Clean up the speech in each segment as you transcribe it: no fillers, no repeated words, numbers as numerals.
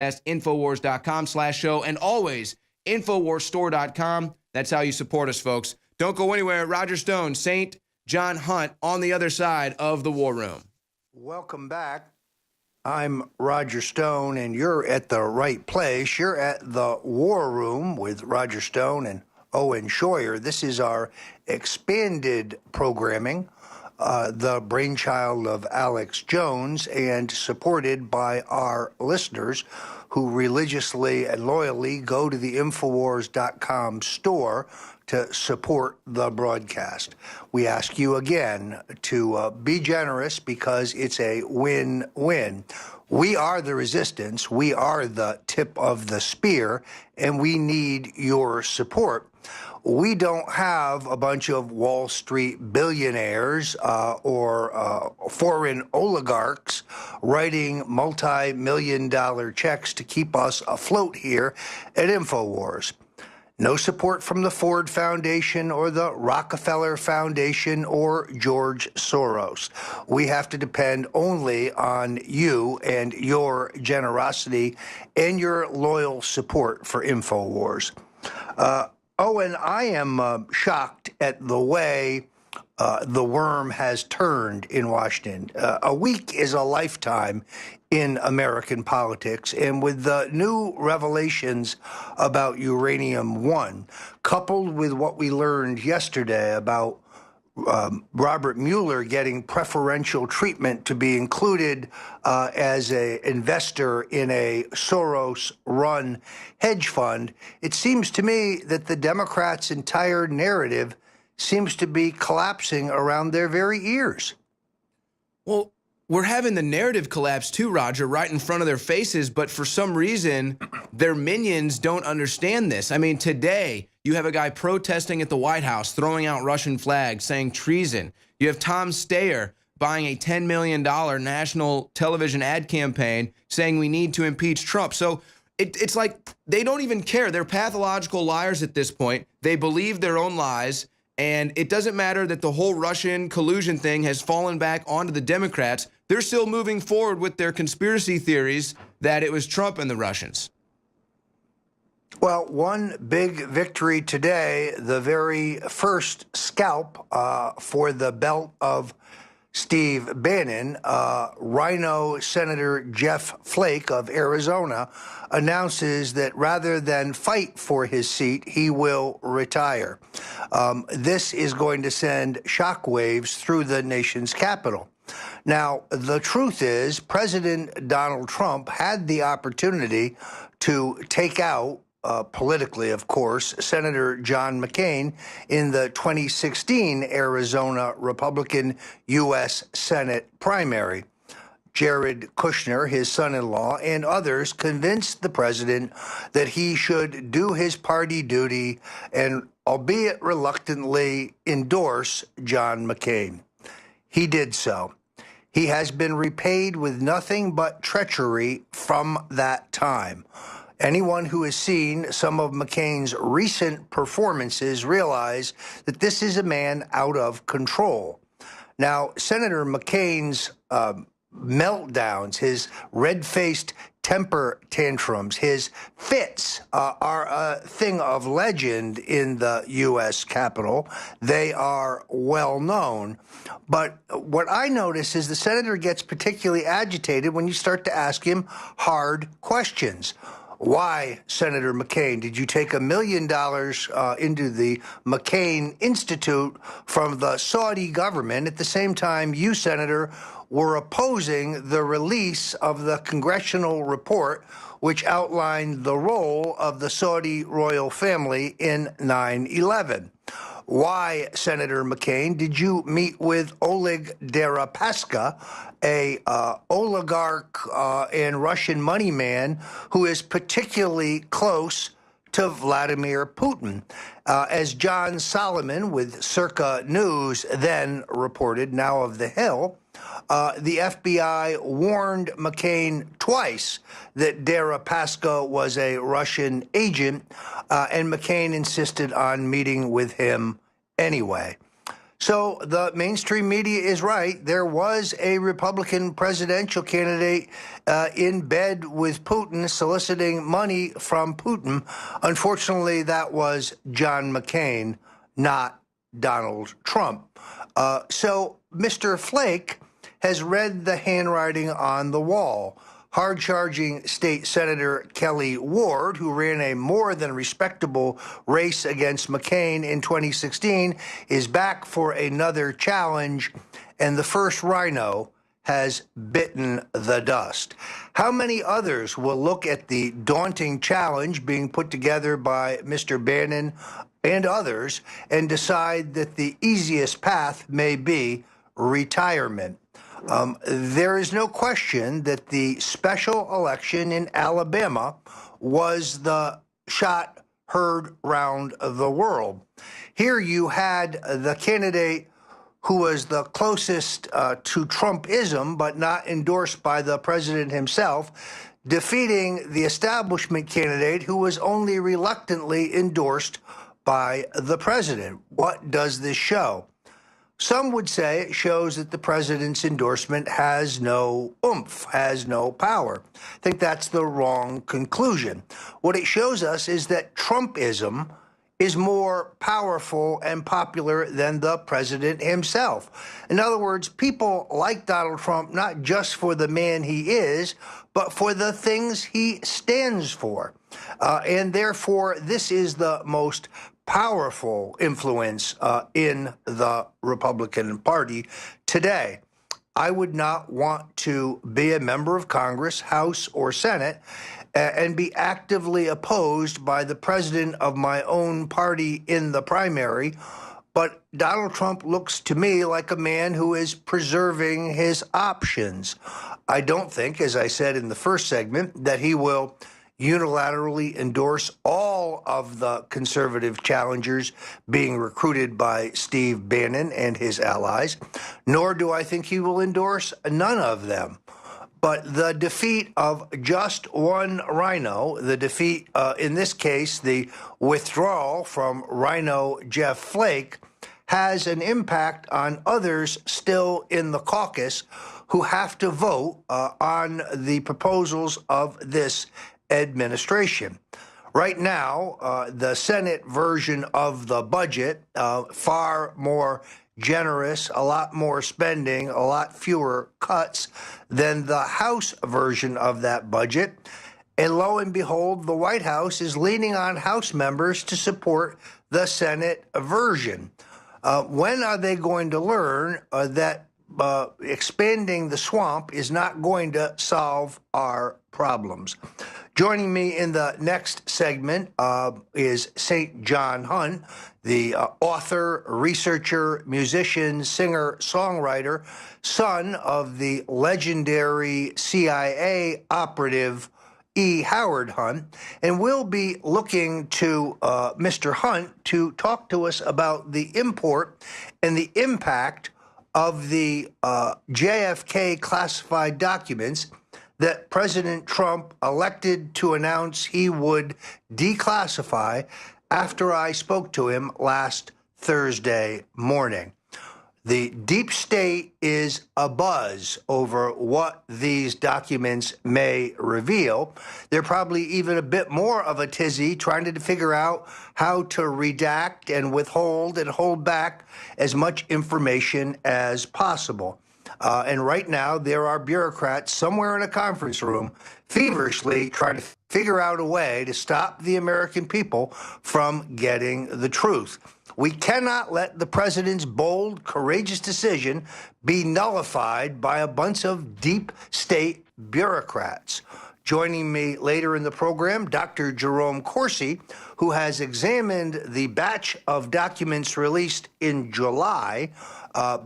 That's Infowars.com/show, and always InfoWarsStore.com. That's how you support us, folks. Don't go anywhere. Roger Stone, St. John Hunt on the other side of the War Room. Welcome back. I'm Roger Stone, and you're at the right place. You're at the War Room with Roger Stone and Owen Schroyer. This is our expanded programming, the brainchild of Alex Jones, and supported by our listeners who religiously and loyally go to the Infowars.com store to support the broadcast. We ask you again to be generous because it's a win-win. We are the resistance. We are the tip of the spear, and we need your support. We don't have a bunch of Wall Street billionaires or foreign oligarchs writing multi-million-dollar checks to keep us afloat here at InfoWars. No support from the Ford Foundation or the Rockefeller Foundation or George Soros. We have to depend only on you and your generosity and your loyal support for InfoWars. Owen, I am shocked at the way the worm has turned in Washington. A week is a lifetime in American politics, and with the new revelations about Uranium One, coupled with what we learned yesterday about Robert Mueller getting preferential treatment to be included as an investor in a Soros-run hedge fund, it seems to me that the Democrats' entire narrative seems to be collapsing around their very ears. Well, we're having the narrative collapse too, Roger, right in front of their faces, but for some reason, their minions don't understand this. I mean, today, you have a guy protesting at the White House, throwing out Russian flags, saying treason. You have Tom Steyer buying a $10 million national television ad campaign saying we need to impeach Trump. So it's like they don't even care. They're pathological liars at this point. They believe their own lies. And it doesn't matter that the whole Russian collusion thing has fallen back onto the Democrats. They're still moving forward with their conspiracy theories that it was Trump and the Russians. Well, one big victory today, the very first scalp for the belt of Steve Bannon, Rhino Senator Jeff Flake of Arizona announces that rather than fight for his seat, he will retire. This is going to send shockwaves through the nation's capital. Now, the truth is, President Donald Trump had the opportunity to take out politically, of course, Senator John McCain in the 2016 Arizona Republican U.S. Senate primary. Jared Kushner, his son-in-law, and others convinced the president that he should do his party duty and, albeit reluctantly, endorse John McCain. He did so. He has been repaid with nothing but treachery from that time. Anyone who has seen some of McCain's recent performances realize that this is a man out of control. Now, Senator McCain's meltdowns, his red-faced temper tantrums, his fits are a thing of legend in the U.S. Capitol. They are well known. But what I notice is the senator gets particularly agitated when you start to ask him hard questions. Why, Senator McCain, did you take $1 million into the McCain Institute from the Saudi government at the same time you, Senator, were opposing the release of the congressional report which outlined the role of the Saudi royal family in 9/11? Why, Senator McCain, did you meet with Oleg Deripaska, a oligarch and Russian money man who is particularly close to Vladimir Putin? As John Solomon with Circa News then reported, now of The Hill, the FBI warned McCain twice that Deripaska was a Russian agent, and McCain insisted on meeting with him anyway. So the mainstream media is right. There was a Republican presidential candidate in bed with Putin, soliciting money from Putin. Unfortunately, that was John McCain, not Donald Trump. So Mr. Flake has read the handwriting on the wall. Hard-charging State Senator Kelly Ward, who ran a more than respectable race against McCain in 2016, is back for another challenge, and the first rhino has bitten the dust. How many others will look at the daunting challenge being put together by Mr. Bannon and others and decide that the easiest path may be retirement? There is no question that the special election in Alabama was the shot heard round the world. Here you had the candidate who was the closest to Trumpism, but not endorsed by the president himself, defeating the establishment candidate who was only reluctantly endorsed by the president. What does this show? Some would say it shows that the president's endorsement has no oomph, has no power. I think that's the wrong conclusion. What it shows us is that Trumpism is more powerful and popular than the president himself. In other words, people like Donald Trump not just for the man he is, but for the things he stands for. And therefore, this is the most powerful influence in the Republican Party today. I would not want to be a member of Congress, House, or Senate and be actively opposed by the president of my own party in the primary. But Donald Trump looks to me like a man who is preserving his options. I don't think, as I said in the first segment, that he will unilaterally endorse all of the conservative challengers being recruited by Steve Bannon and his allies, nor do I think he will endorse none of them. But the defeat of just one rhino, the defeat, in this case, the withdrawal from Rhino Jeff Flake, has an impact on others still in the caucus who have to vote on the proposals of this administration. Right now, the Senate version of the budget, far more generous, a lot more spending, a lot fewer cuts than the House version of that budget. And lo and behold, the White House is leaning on House members to support the Senate version. When are they going to learn that expanding the swamp is not going to solve our problems? Joining me in the next segment is St. John Hunt, the author, researcher, musician, singer, songwriter, son of the legendary CIA operative E. Howard Hunt. And we'll be looking to Mr. Hunt to talk to us about the import and the impact of the JFK classified documents that President Trump elected to announce he would declassify after I spoke to him last Thursday morning. The deep state is abuzz over what these documents may reveal. They're probably even a bit more of a tizzy trying to figure out how to redact and withhold and hold back as much information as possible. And right now, there are bureaucrats somewhere in a conference room feverishly trying to figure out a way to stop the American people from getting the truth. We cannot let the president's bold, courageous decision be nullified by a bunch of deep state bureaucrats. Joining me later in the program, Dr. Jerome Corsi, who has examined the batch of documents released in July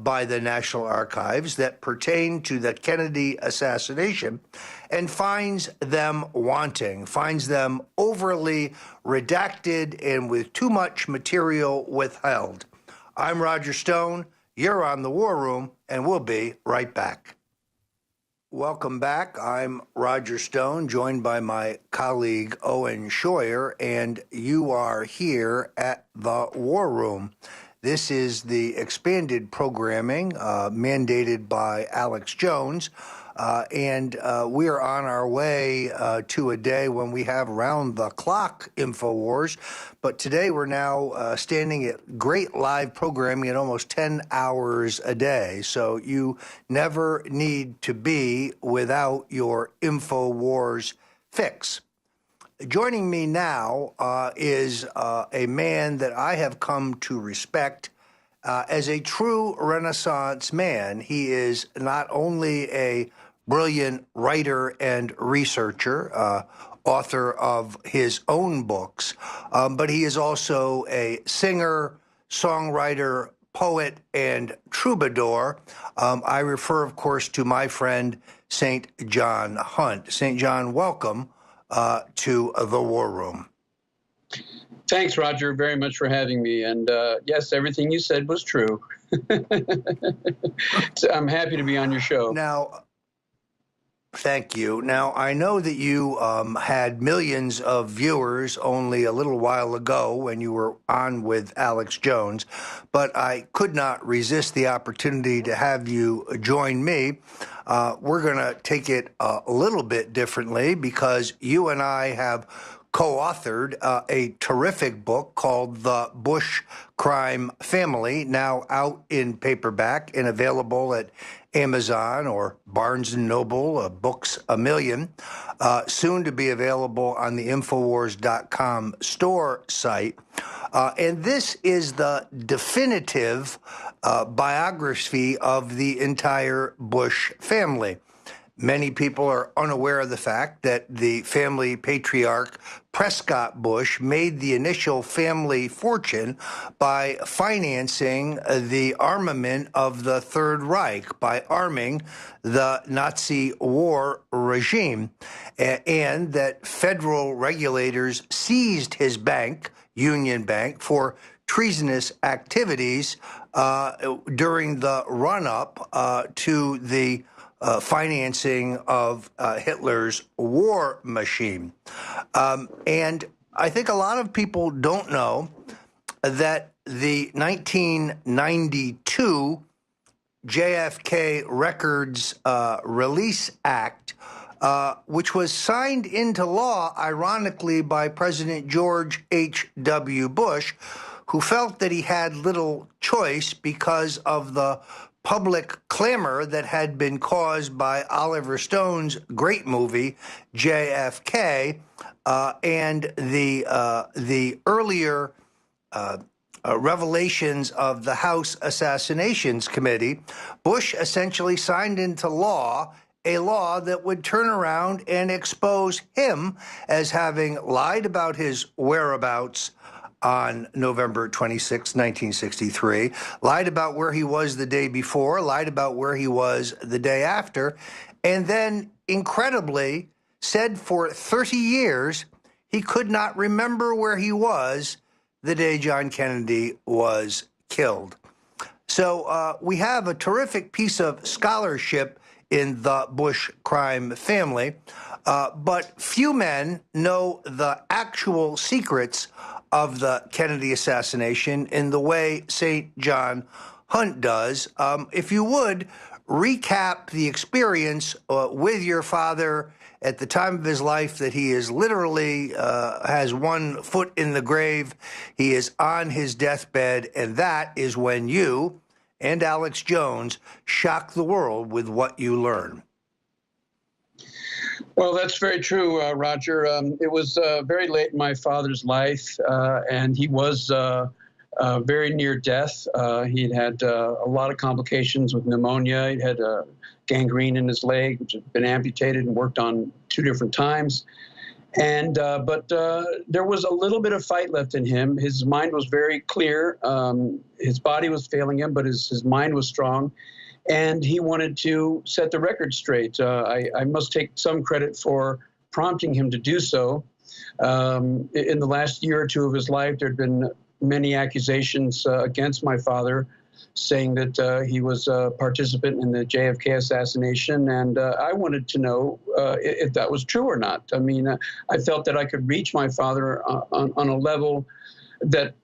by the National Archives that pertain to the Kennedy assassination and finds them wanting, finds them overly redacted and with too much material withheld. I'm Roger Stone. You're on The War Room, and we'll be right back. Welcome back. I'm Roger Stone, joined by my colleague Owen Scheuer, and you are here at The War Room. This is the expanded programming mandated by Alex Jones. And we are on our way to a day when we have round-the-clock InfoWars. But today we're now standing at great live programming at almost 10 hours a day. So you never need to be without your InfoWars fix. Joining me now is a man that I have come to respect as a true Renaissance man. He is not only a brilliant writer and researcher, author of his own books, but he is also a singer, songwriter, poet, and troubadour. I refer, of course, to my friend St. John Hunt. St. John, welcome to the War Room. Thanks, Roger, very much for having me. And yes, everything you said was true. So I'm happy to be on your show. Now, thank you. Now, I know that you had millions of viewers only a little while ago when you were on with Alex Jones, but I could not resist the opportunity to have you join me. We're going to take it a little bit differently because you and I have co-authored a terrific book called The Bush Crime Family, now out in paperback and available at Amazon or Barnes & Noble, Books A Million, soon to be available on the Infowars.com store site. And this is the definitive biography of the entire Bush family. Many people are unaware of the fact that the family patriarch Prescott Bush made the initial family fortune by financing the armament of the Third Reich, by arming the Nazi war regime, and that federal regulators seized his bank, Union Bank, for treasonous activities during the run-up to the financing of Hitler's war machine. And I think a lot of people don't know that the 1992 JFK Records Release Act, which was signed into law, ironically, by President George H.W. Bush, who felt that he had little choice because of the public clamor that had been caused by Oliver Stone's great movie, JFK, and the earlier revelations of the House Assassinations Committee. Bush essentially signed into law a law that would turn around and expose him as having lied about his whereabouts on November 26, 1963, lied about where he was the day before, lied about where he was the day after, and then, incredibly, said for 30 years he could not remember where he was the day John Kennedy was killed. So we have a terrific piece of scholarship in the Bush crime family, but few men know the actual secrets of the Kennedy assassination in the way St. John Hunt does. If you would, recap the experience with your father at the time of his life that he is literally has one foot in the grave. He is on his deathbed, and that is when you and Alex Jones shock the world with what you learn. Well, that's very true, Roger. It was very late in my father's life, and he was very near death. He'd had a lot of complications with pneumonia. He'd had gangrene in his leg, which had been amputated and worked on 2 different times. And but there was a little bit of fight left in him. His mind was very clear. His body was failing him, but his mind was strong. And he wanted to set the record straight. I must take some credit for prompting him to do so. In the last year or 2 of his life, there had been many accusations against my father, saying that he was a participant in the JFK assassination, and I wanted to know if that was true or not. I mean, I felt that I could reach my father on a level that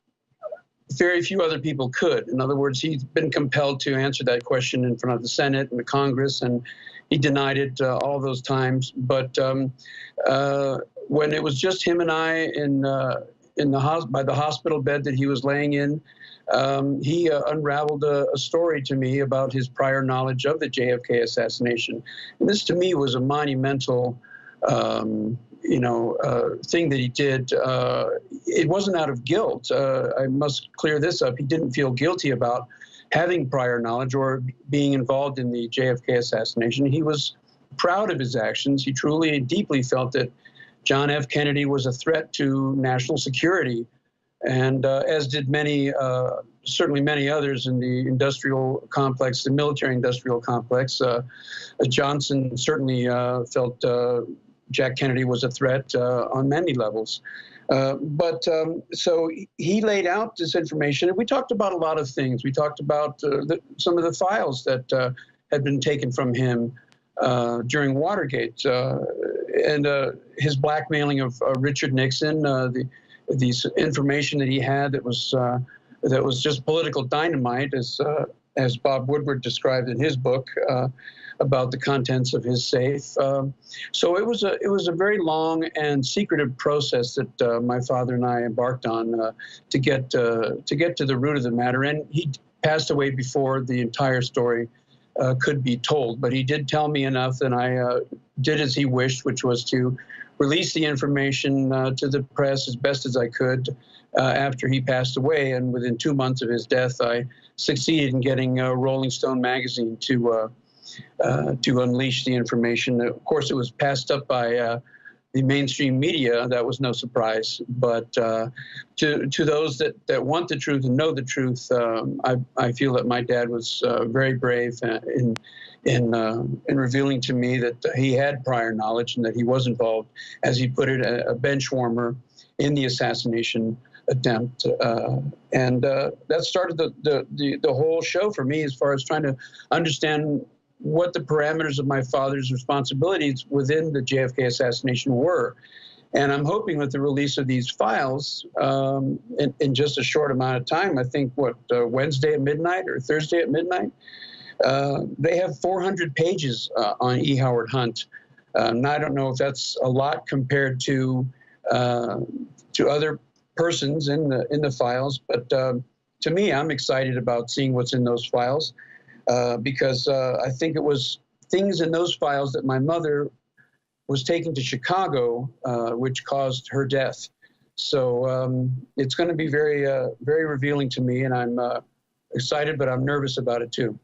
very few other people could. In other words, he's been compelled to answer that question in front of the Senate and the Congress, and he denied it all those times. But when it was just him and I by the hospital bed that he was laying in, he unraveled a story to me about his prior knowledge of the JFK assassination. And this, to me, was a monumental thing that he did. It wasn't out of guilt. I must clear this up. He didn't feel guilty about having prior knowledge or being involved in the JFK assassination. He was proud of his actions. He truly and deeply felt that John F. Kennedy was a threat to national security, and as did certainly many others in the industrial complex, the military-industrial complex. Johnson certainly felt Jack Kennedy was a threat on many levels. So he laid out this information, and we talked about a lot of things. We talked about some of the files that had been taken from him during Watergate, and his blackmailing of Richard Nixon, these information that he had that was just political dynamite, as Bob Woodward described in his book about the contents of his safe. So it was a very long and secretive process that my father and I embarked on to get to the root of the matter. And he passed away before the entire story could be told. But he did tell me enough, and I did as he wished, which was to release the information to the press as best as I could after he passed away. And within 2 months of his death, I succeeded in getting Rolling Stone magazine to unleash the information. Of course, it was passed up by the mainstream media. That was no surprise. But to those that want the truth and know the truth, I feel that my dad was very brave in revealing to me that he had prior knowledge and that he was involved, as he put it, a bench warmer in the assassination attempt. And that started the whole show for me, as far as trying to understand what the parameters of my father's responsibilities within the JFK assassination were. And I'm hoping with the release of these files in just a short amount of time, I think, Wednesday at midnight or Thursday at midnight, they have 400 pages on E. Howard Hunt. And I don't know if that's a lot compared to other persons in the files, but to me, I'm excited about seeing what's in those files. Because I think it was things in those files that my mother was taking to Chicago, which caused her death. So it's going to be very, very revealing to me, and I'm excited, but I'm nervous about it too.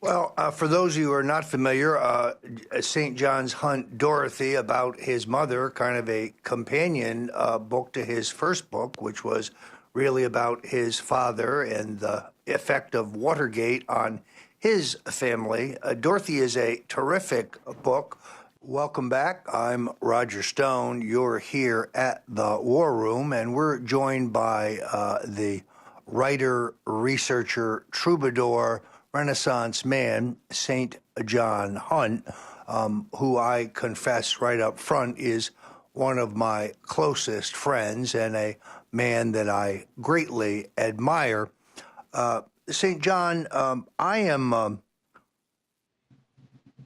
Well, for those of you who are not familiar, St. John's Hunt Dorothy, about his mother, kind of a companion book to his first book, which was really about his father and the effect of Watergate on his family. Dorothy is a terrific book. Welcome back. I'm Roger Stone. You're here at the War Room, and we're joined by the writer, researcher, troubadour, Renaissance man, St. John Hunt, who I confess right up front is one of my closest friends and a man that I greatly admire. St. John, I am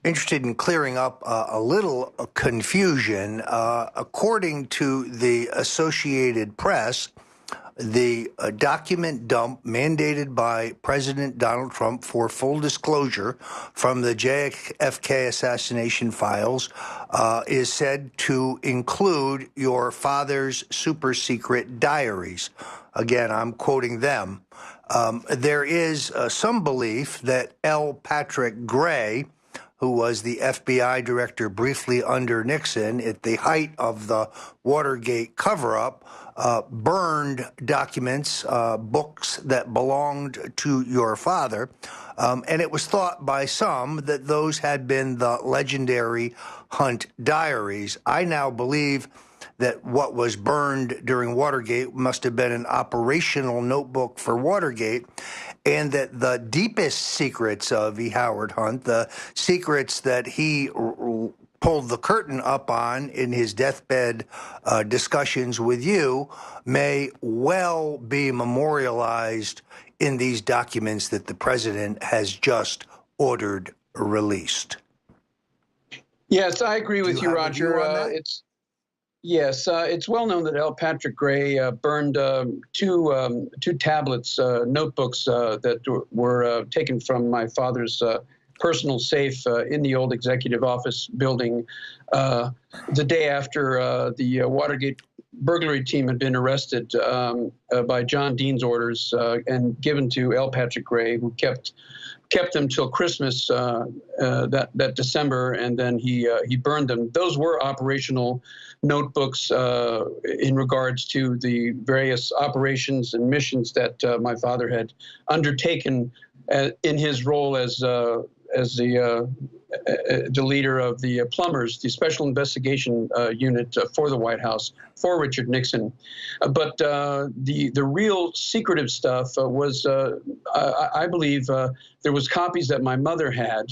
interested in clearing up a little confusion. According to the Associated Press, the document dump mandated by President Donald Trump for full disclosure from the JFK assassination files is said to include your father's super secret diaries. Again, I'm quoting them. There is some belief that L. Patrick Gray, who was the FBI director briefly under Nixon at the height of the Watergate cover-up, burned documents, books that belonged to your father, and it was thought by some that those had been the legendary Hunt diaries. I now believe that what was burned during Watergate must have been an operational notebook for Watergate, and that the deepest secrets of E. Howard Hunt, the secrets that he pulled the curtain up on in his deathbed discussions with you may well be memorialized in these documents that the president has just ordered released. Yes, I agree with you, have a view Roger. on that? It's well known that L. Patrick Gray burned two tablets, notebooks that were taken from my father's personal safe in the old executive office building the day after the Watergate burglary team had been arrested by John Dean's orders and given to L. Patrick Gray, who kept them till Christmas that December, and then he burned them. Those were operational notebooks in regards to the various operations and missions that my father had undertaken in his role as the leader of the plumbers, the Special Investigation Unit for the White House, for Richard Nixon. But the real secretive stuff was, I believe, there was copies that my mother had,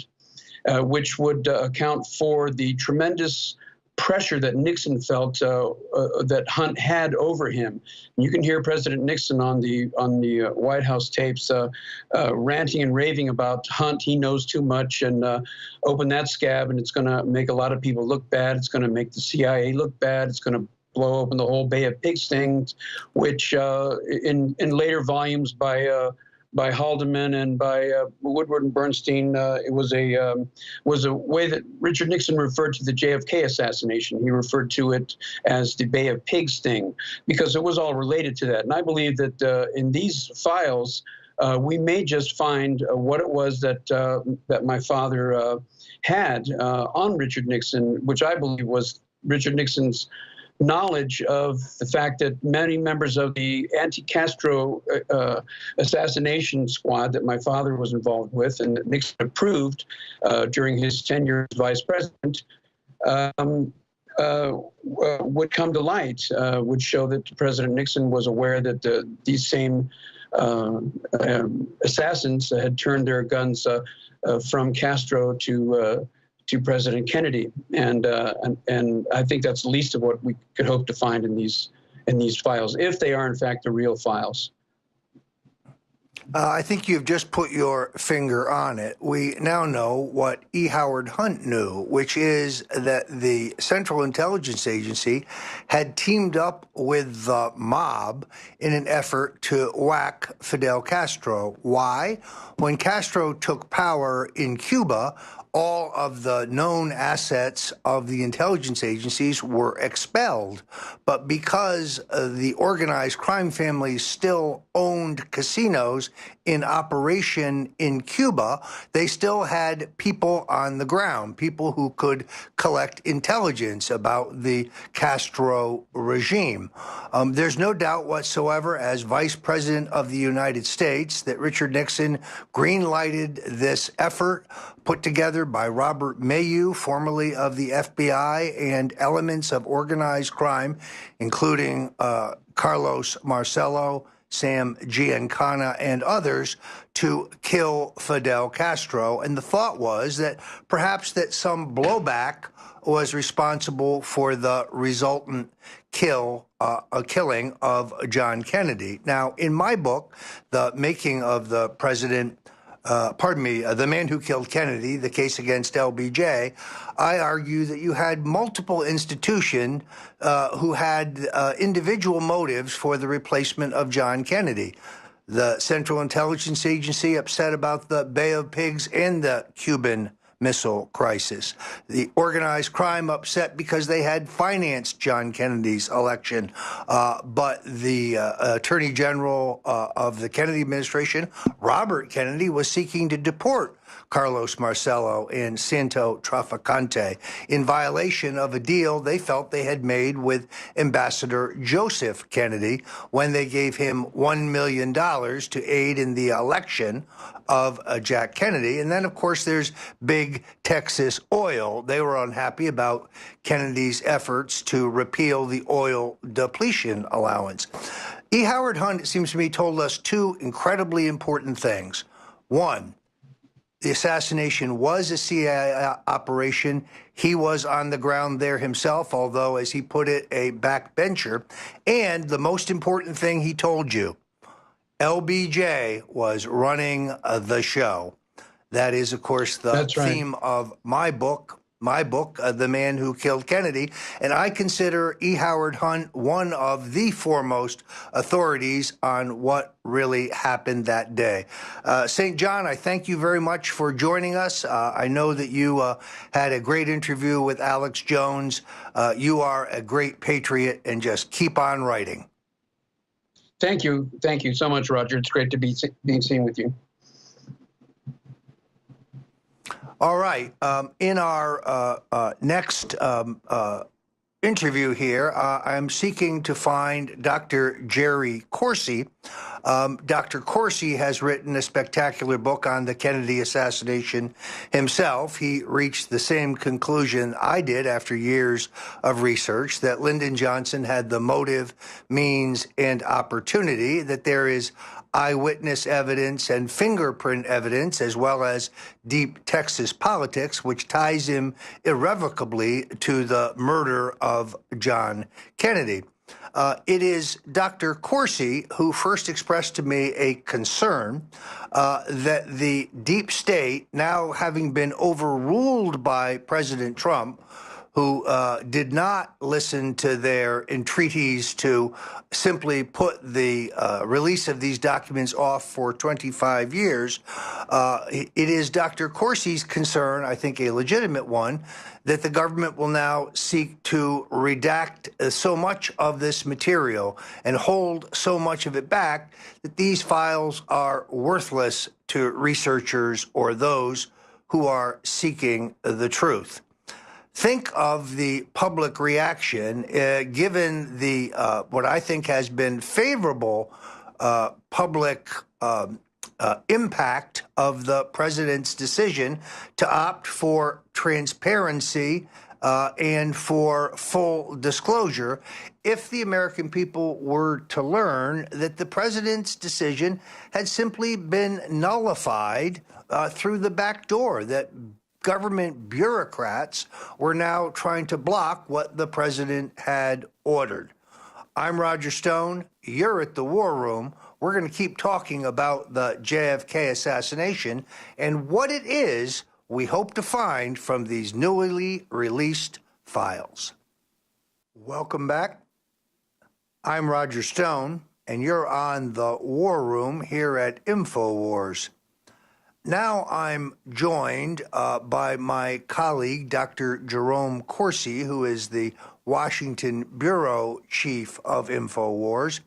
which would account for the tremendous pressure that Nixon felt that Hunt had over him. You can hear President Nixon on the White House tapes ranting and raving about Hunt. He knows too much, and open that scab, and it's going to make a lot of people look bad. It's going to make the CIA look bad. It's going to blow open the whole Bay of Pigs thing, which in later volumes by Haldeman and by Woodward and Bernstein, it was a way that Richard Nixon referred to the JFK assassination. He referred to it as the Bay of Pigs thing, because it was all related to that. And I believe that in these files, we may just find what it was that my father had on Richard Nixon, which I believe was Richard Nixon's knowledge of the fact that many members of the anti-Castro assassination squad that my father was involved with and that Nixon approved during his tenure as vice president would come to light, would show that President Nixon was aware that these same assassins had turned their guns from Castro to President Kennedy, and I think that's the least of what we could hope to find in these files, if they are in fact the real files. I think you've just put your finger on it. We now know what E. Howard Hunt knew, which is that the Central Intelligence Agency had teamed up with the mob in an effort to whack Fidel Castro. Why? When Castro took power in Cuba, all of the known assets of the intelligence agencies were expelled. But because the organized crime families still owned casinos in operation in Cuba, they still had people on the ground, people who could collect intelligence about the Castro regime. There's no doubt whatsoever, as Vice President of the United States, that Richard Nixon green-lighted this effort put together by Robert Mayu, formerly of the FBI, and elements of organized crime, including Carlos Marcello, Sam Giancana, and others, to kill Fidel Castro. And the thought was that perhaps that some blowback was responsible for the resultant killing of John Kennedy. Now, in my book, The Making of the President, The Man Who Killed Kennedy, the case against LBJ, I argue that you had multiple institutions who had individual motives for the replacement of John Kennedy. The Central Intelligence Agency upset about the Bay of Pigs and the Cuban Missile Crisis. The organized crime upset because they had financed John Kennedy's election. But the Attorney General of the Kennedy administration, Robert Kennedy, was seeking to deport Carlos Marcello and Santo Trafficante in violation of a deal they felt they had made with Ambassador Joseph Kennedy when they gave him $1 million to aid in the election of Jack Kennedy. And then, of course, there's Big Texas Oil. They were unhappy about Kennedy's efforts to repeal the oil depletion allowance. E. Howard Hunt, it seems to me, told us two incredibly important things. One, the assassination was a CIA operation. He was on the ground there himself, although, as he put it, a backbencher. And the most important thing he told you, LBJ was running the show. That is, of course, the That's right. theme of my book, The Man Who Killed Kennedy. And I consider E. Howard Hunt one of the foremost authorities on what really happened that day. St. John, I thank you very much for joining us. I know that you had a great interview with Alex Jones. You are a great patriot, and just keep on writing. Thank you. Thank you so much, Roger. It's great to be being seen with you. All right. In our next interview here, I'm seeking to find Dr. Jerry Corsi. Dr. Corsi has written a spectacular book on the Kennedy assassination himself. He reached the same conclusion I did after years of research, that Lyndon Johnson had the motive, means, and opportunity, that there is eyewitness evidence and fingerprint evidence, as well as deep Texas politics, which ties him irrevocably to the murder of John Kennedy. It is Dr. Corsi who first expressed to me a concern that the deep state, now having been overruled by President Trump, who did not listen to their entreaties to simply put the release of these documents off for 25 years. It is Dr. Corsi's concern, I think a legitimate one, that the government will now seek to redact so much of this material and hold so much of it back that these files are worthless to researchers or those who are seeking the truth. Think of the public reaction, given the what I think has been favorable public impact of the president's decision to opt for transparency and for full disclosure. If the American people were to learn that the president's decision had simply been nullified through the back door, that government bureaucrats were now trying to block what the president had ordered. I'm Roger Stone. You're at the War Room. We're going to keep talking about the JFK assassination and what it is we hope to find from these newly released files. Welcome back. I'm Roger Stone, and you're on the War Room here at InfoWars. Now I'm joined by my colleague, Dr. Jerome Corsi, who is the Washington Bureau Chief of InfoWars.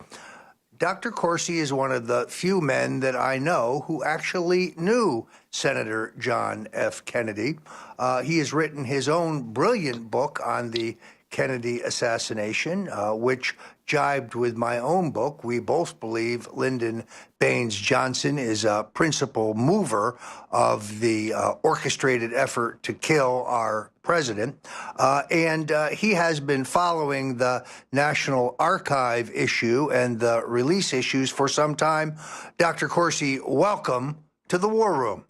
Dr. Corsi is one of the few men that I know who actually knew Senator John F. Kennedy. He has written his own brilliant book on the Kennedy assassination, which jibed with my own book. We both believe Lyndon Baines Johnson is a principal mover of the orchestrated effort to kill our president. And he has been following the National Archive issue and the release issues for some time. Dr. Corsi, welcome to the War Room.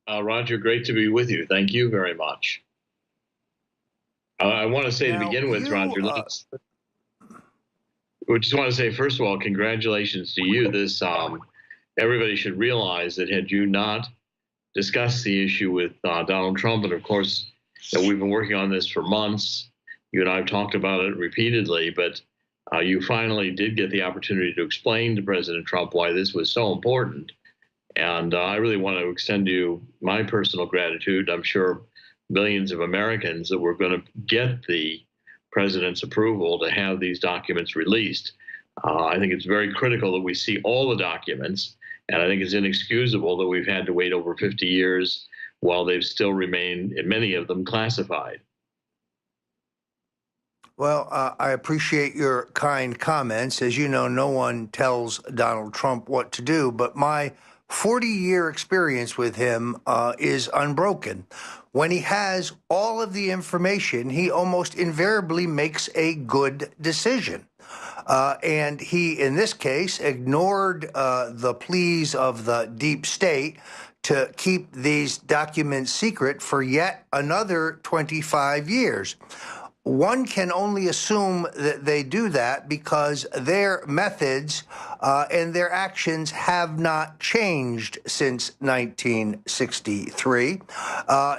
Roger, great to be with you. Thank you very much. I want to say to begin with, Roger, we just want to say, first of all, congratulations to you. This everybody should realize that had you not discussed the issue with Donald Trump, and of course, that we've been working on this for months. You and I have talked about it repeatedly, but you finally did get the opportunity to explain to President Trump why this was so important. And I really want to extend you my personal gratitude. I'm sure millions of Americans that were going to get the president's approval to have these documents released. I think it's very critical that we see all the documents, and I think it's inexcusable that we've had to wait over 50 years while they've still remained, many of them, classified. Well, I appreciate your kind comments. As you know, no one tells Donald Trump what to do, but my 40-year experience with him is unbroken. When he has all of the information, he almost invariably makes a good decision. And he, in this case, ignored the pleas of the deep state to keep these documents secret for yet another 25 years. One can only assume that they do that because their methods and their actions have not changed since 1963.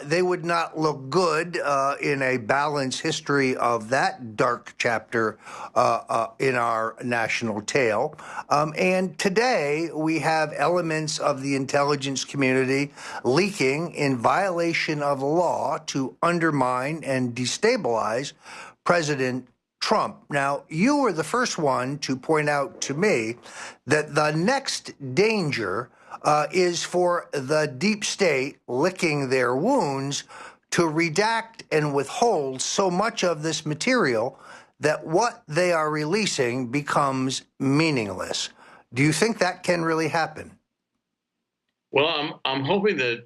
They would not look good in a balanced history of that dark chapter in our national tale. And today we have elements of the intelligence community leaking in violation of the law to undermine and destabilize President Trump. Now, you were the first one to point out to me that the next danger is for the deep state licking their wounds to redact and withhold so much of this material that what they are releasing becomes meaningless. Do you think that can really happen? Well, I'm hoping that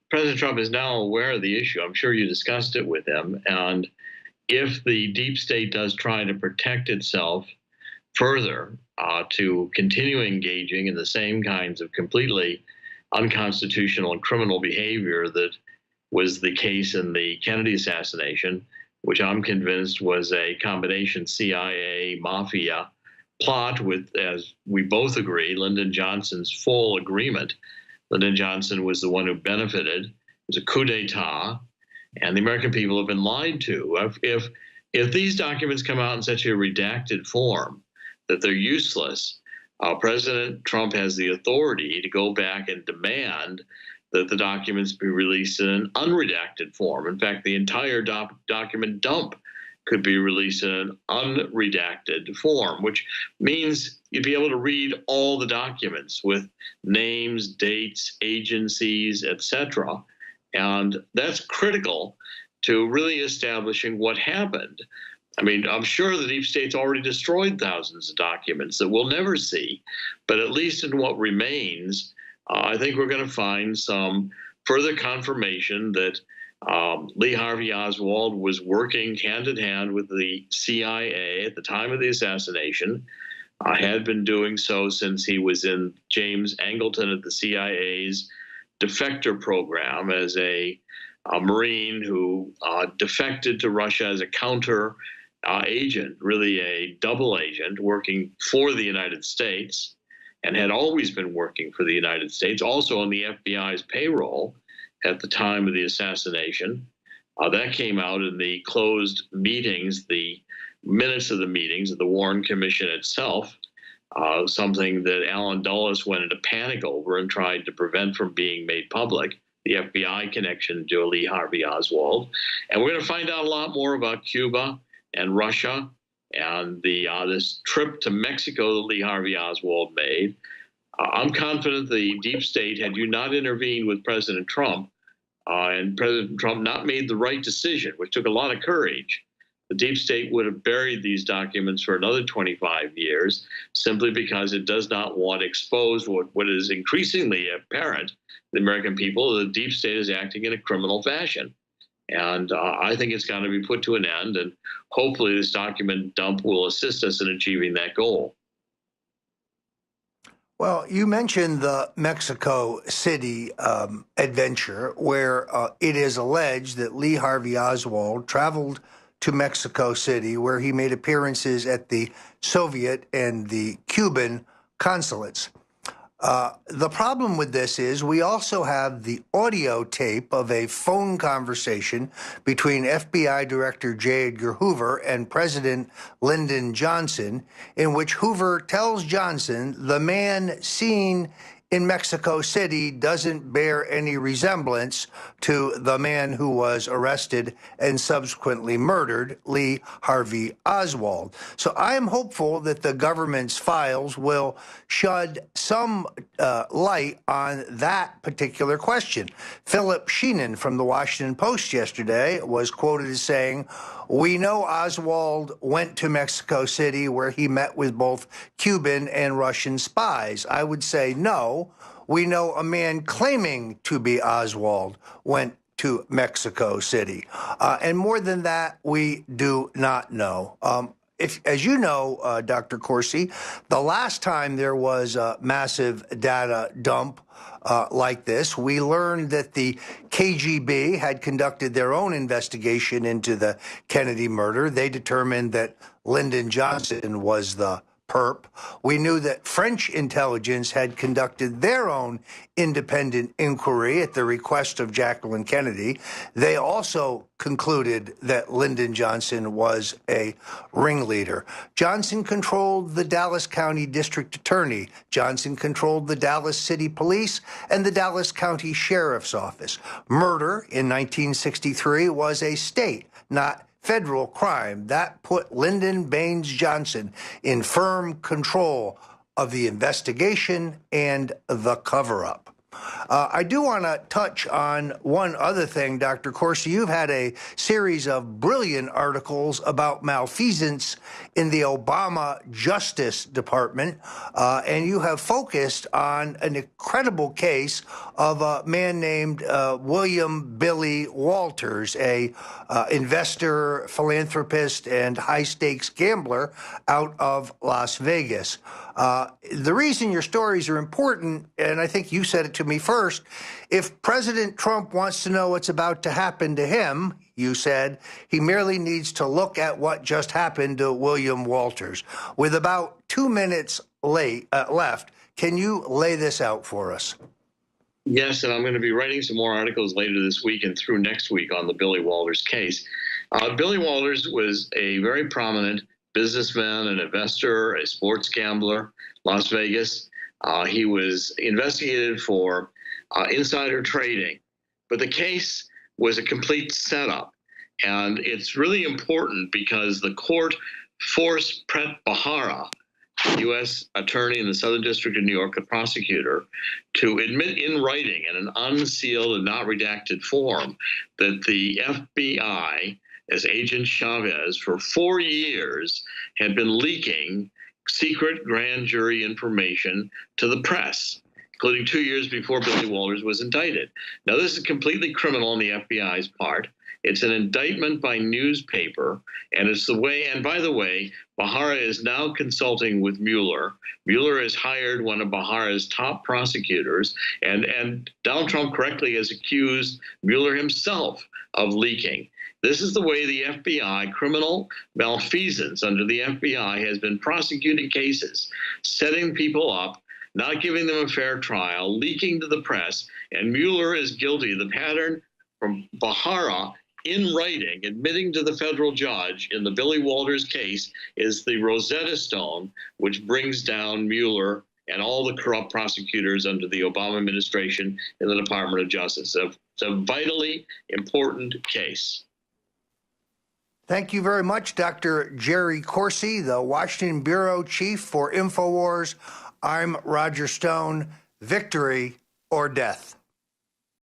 President Trump is now aware of the issue. I'm sure you discussed it with him. And if the deep state does try to protect itself further to continue engaging in the same kinds of completely unconstitutional and criminal behavior that was the case in the Kennedy assassination, which I'm convinced was a combination CIA mafia plot with, as we both agree, Lyndon Johnson's full agreement. Lyndon Johnson was the one who benefited. It was a coup d'etat, and the American people have been lied to. If these documents come out in such a redacted form that they're useless, President Trump has the authority to go back and demand that the documents be released in an unredacted form. In fact, the entire document dump could be released in an unredacted form, which means you'd be able to read all the documents with names, dates, agencies, etc. And that's critical to really establishing what happened. I mean, I'm sure the deep state's already destroyed thousands of documents that we'll never see, but at least in what remains, I think we're going to find some further confirmation that Lee Harvey Oswald was working hand in hand with the CIA at the time of the assassination, had been doing so since he was in James Angleton at the CIA's defector program as a Marine who defected to Russia as a counter agent, really a double agent working for the United States, and had always been working for the United States, also on the FBI's payroll at the time of the assassination. That came out in the closed meetings, the minutes of the meetings of the Warren Commission itself, something that Alan Dulles went into panic over and tried to prevent from being made public, the FBI connection to Lee Harvey Oswald. And we're going to find out a lot more about Cuba and Russia and this trip to Mexico that Lee Harvey Oswald made. I'm confident the deep state, had you not intervened with President Trump, and President Trump not made the right decision, which took a lot of courage, the deep state would have buried these documents for another 25 years simply because it does not want to expose what is increasingly apparent to the American people. The deep state is acting in a criminal fashion. And I think it's got to be put to an end, and hopefully this document dump will assist us in achieving that goal. Well, you mentioned the Mexico City adventure, where it is alleged that Lee Harvey Oswald traveled to Mexico City, where he made appearances at the Soviet and the Cuban consulates. The problem with this is we also have the audio tape of a phone conversation between FBI Director J. Edgar Hoover and President Lyndon Johnson, in which Hoover tells Johnson the man seen in Mexico City doesn't bear any resemblance to the man who was arrested and subsequently murdered, Lee Harvey Oswald. So I am hopeful that the government's files will shed some light on that particular question. Philip Sheenan from the Washington Post yesterday was quoted as saying, "We know Oswald went to Mexico City where he met with both Cuban and Russian spies." I would say no. We know a man claiming to be Oswald went to Mexico City. And more than that, we do not know. if, as you know, Dr. Corsi, the last time there was a massive data dump like this, we learned that the KGB had conducted their own investigation into the Kennedy murder. They determined that Lyndon Johnson was the perp. We knew that French intelligence had conducted their own independent inquiry at the request of Jacqueline Kennedy. They also concluded that Lyndon Johnson was a ringleader. Johnson controlled the Dallas County District Attorney. Johnson controlled the Dallas City Police and the Dallas County Sheriff's Office. Murder in 1963 was a state, not federal crime. That put Lyndon Baines Johnson in firm control of the investigation and the cover-up. I do want to touch on one other thing, Dr. Corsi. You've had a series of brilliant articles about malfeasance in the Obama Justice Department, and you have focused on an incredible case of a man named William Billy Walters, a investor, philanthropist, and high-stakes gambler out of Las Vegas. The reason your stories are important, and I think you said it to me first, if President Trump wants to know what's about to happen to him, you said, he merely needs to look at what just happened to William Walters. With about 2 minutes left, can you lay this out for us? Yes, and I'm going to be writing some more articles later this week and through next week on the Billy Walters case. Billy Walters was a very prominent businessman, an investor, a sports gambler, Las Vegas. He was investigated for insider trading, but the case was a complete setup. And it's really important because the court forced Pret Bharara, the U.S. attorney in the Southern District of New York, the prosecutor, to admit in writing in an unsealed and not redacted form that the FBI, as Agent Chavez, for 4 years had been leaking secret grand jury information to the press, including 2 years before Billy Walters was indicted. Now, this is completely criminal on the FBI's part. It's an indictment by newspaper, and it's the way, and by the way, Bharara is now consulting with Mueller. Mueller has hired one of Bharara's top prosecutors, and Donald Trump correctly has accused Mueller himself of leaking. This is the way the FBI, criminal malfeasance under the FBI, has been prosecuting cases, setting people up, not giving them a fair trial, leaking to the press, and Mueller is guilty. The pattern from Bharara in writing, admitting to the federal judge in the Billy Walters case, is the Rosetta Stone, which brings down Mueller and all the corrupt prosecutors under the Obama administration in the Department of Justice. It's a vitally important case. Thank you very much, Dr. Jerry Corsi, the Washington Bureau Chief for InfoWars. I'm Roger Stone. Victory or death.